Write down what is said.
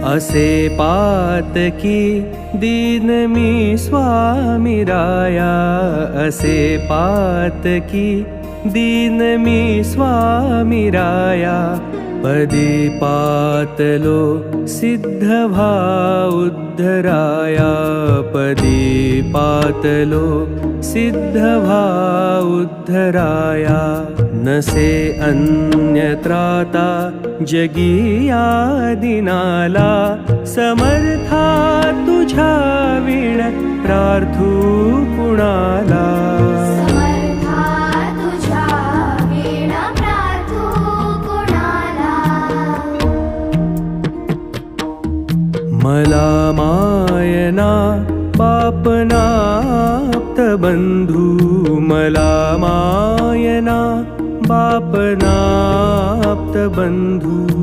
असे पातकी दीन मी स्वामी राया, असे पातकी दीन मी स्वामी राया। पदी पातलो सिद्ध भा उद्धराया, पदी पातलो सिद्ध भा उद्धराया। नसे अन्यत्राता जगिया दिनाला, समर्था तुझ्या विण प्रार्थू कुणाला। मला मायना बापनाप्त बंधू, मला मायना बापनाप्त बंधू।